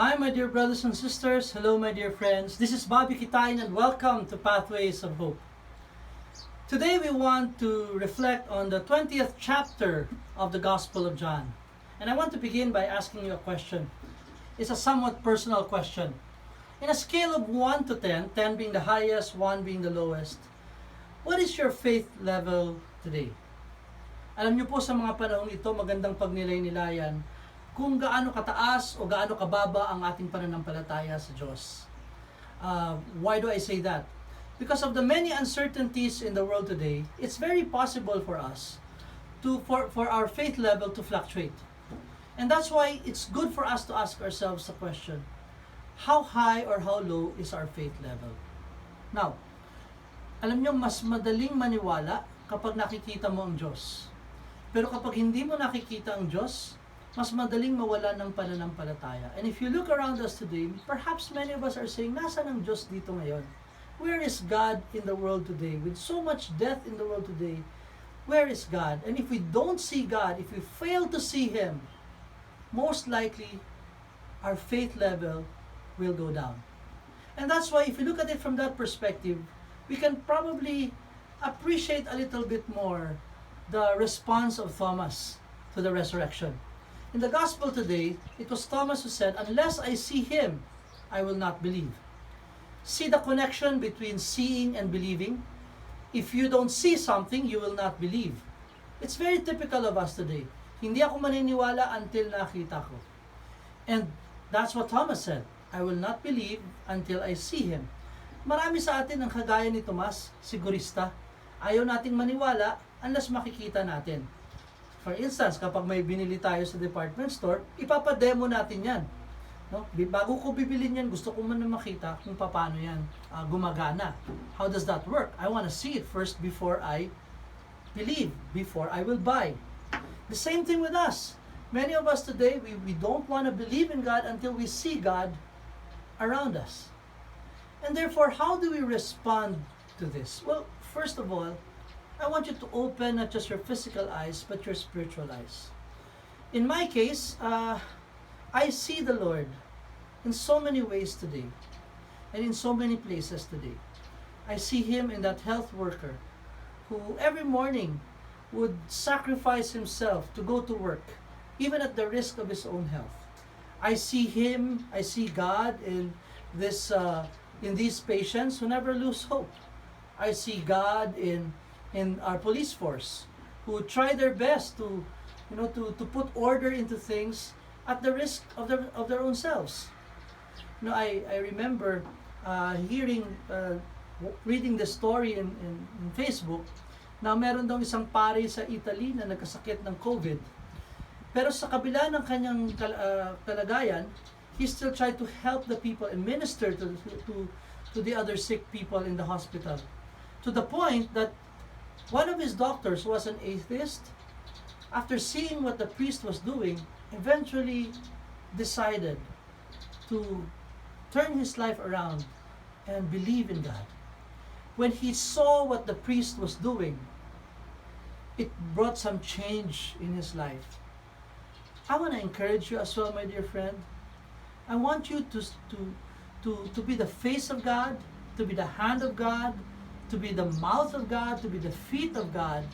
Hi, my dear brothers and sisters. Hello, my dear friends. This is Bobby Quitain and welcome to Pathways of Hope. Today we want to reflect on the 20th chapter of the Gospel of John. And I want to begin by asking you a question. It's a somewhat personal question. In a scale of 1 to 10, 10 being the highest, 1 being the lowest, what is your faith level today? Alam niyo po sa mga panahong ito, magandang pagnilay-nilayan kung gaano kataas o gaano kababa ang ating pananampalataya sa Diyos. Why do I say that? Because of the many uncertainties in the world today, it's very possible for us for our faith level to fluctuate. And that's why it's good for us to ask ourselves the question, how high or how low is our faith level? Now, alam niyo, mas madaling maniwala kapag nakikita mo ang Diyos. Pero kapag hindi mo nakikita ang Diyos, mas madaling mawala ng pananampalataya. And if you look around us today, perhaps many of us are saying, nasaan ang Diyos dito ngayon? Where is God in the world today? With so much death in the world today, where is God? And if we don't see God, if we fail to see Him, most likely, our faith level will go down. And that's why if you look at it from that perspective, we can probably appreciate a little bit more the response of Thomas to the resurrection. In the gospel today, it was Thomas who said, "Unless I see Him, I will not believe." See the connection between seeing and believing? If you don't see something, you will not believe. It's very typical of us today. Hindi ako maniniwala until nakita ko. And that's what Thomas said, "I will not believe until I see Him." Marami sa atin ang kagaya ni Tomas, sigurista. Ayaw nating maniwala unless makikita natin. For instance, kapag may binili tayo sa department store, ipapademo natin yan. No? Bago ko bibilin yan, gusto ko muna makita kung paano yan gumagana. How does that work? I want to see it first before I believe, before I will buy. The same thing with us. Many of us today, we don't want to believe in God until we see God around us. And therefore, how do we respond to this? Well, first of all, I want you to open not just your physical eyes, but your spiritual eyes. In my case, I see the Lord in so many ways today, and in so many places today. I see Him in that health worker who every morning would sacrifice himself to go to work, even at the risk of his own health. I see Him, I see God in these patients who never lose hope. I see God in our police force who try their best to put order into things at the risk of their own selves. I remember reading the story in Facebook na meron daw isang pari sa Italy na nagkasakit ng COVID. Pero sa kabila ng kanyang kalagayan, he still tried to help the people and minister to the other sick people in the hospital. To the point that one of his doctors was an atheist. After seeing what the priest was doing, eventually decided to turn his life around and believe in God. When he saw what the priest was doing, it brought some change in his life. I want to encourage you as well, my dear friend. I want you to be the face of God, to be the hand of God, to be the mouth of God, to be the feet of God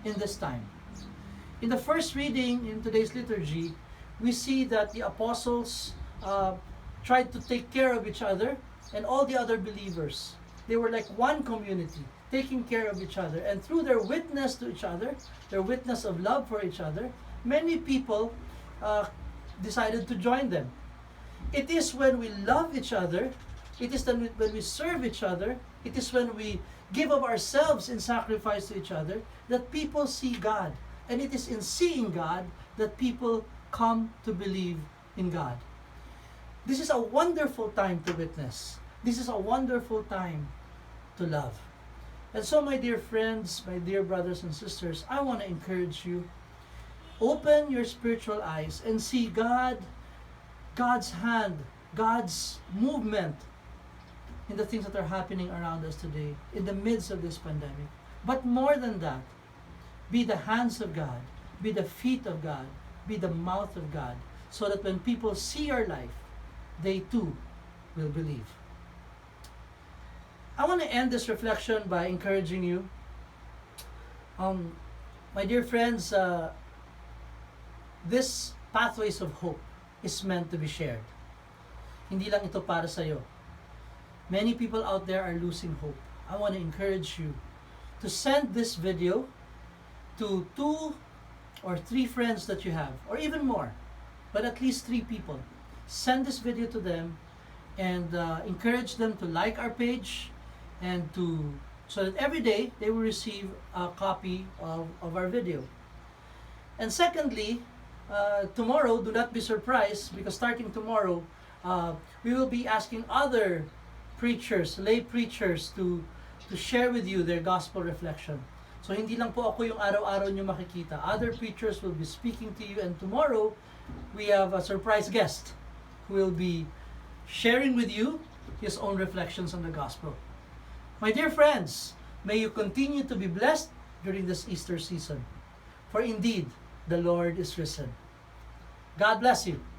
in this time. In the first reading in today's liturgy, we see that the apostles tried to take care of each other and all the other believers. They were like one community, taking care of each other. And through their witness to each other, their witness of love for each other, many people decided to join them. It is when we love each other, it is when we serve each other, it is when we give of ourselves in sacrifice to each other that people see God. And it is in seeing God that people come to believe in God. This is a wonderful time to witness. This is a wonderful time to love. And so, my dear friends, my dear brothers and sisters, I want to encourage you. Open your spiritual eyes and see God, God's hand, God's movement in the things that are happening around us today, in the midst of this pandemic. But more than that, be the hands of God, be the feet of God, be the mouth of God, so that when people see our life, they too will believe. I want to end this reflection by encouraging you. My dear friends, this Pathways of Hope is meant to be shared. Hindi lang ito para sa iyo. Many people out there are losing hope. I want to encourage you to send this video to 2 or 3 friends that you have, or even more, but at least 3 people. Send this video to them and encourage them to like our page and so that every day they will receive a copy of our video. And secondly, tomorrow, do not be surprised, because starting tomorrow, we will be asking other preachers, lay preachers, to share with you their gospel reflection. So hindi lang po ako yung araw-araw nyo makikita. Other preachers will be speaking to you, and tomorrow we have a surprise guest who will be sharing with you his own reflections on the gospel. My dear friends, may you continue to be blessed during this Easter season. For indeed, the Lord is risen. God bless you.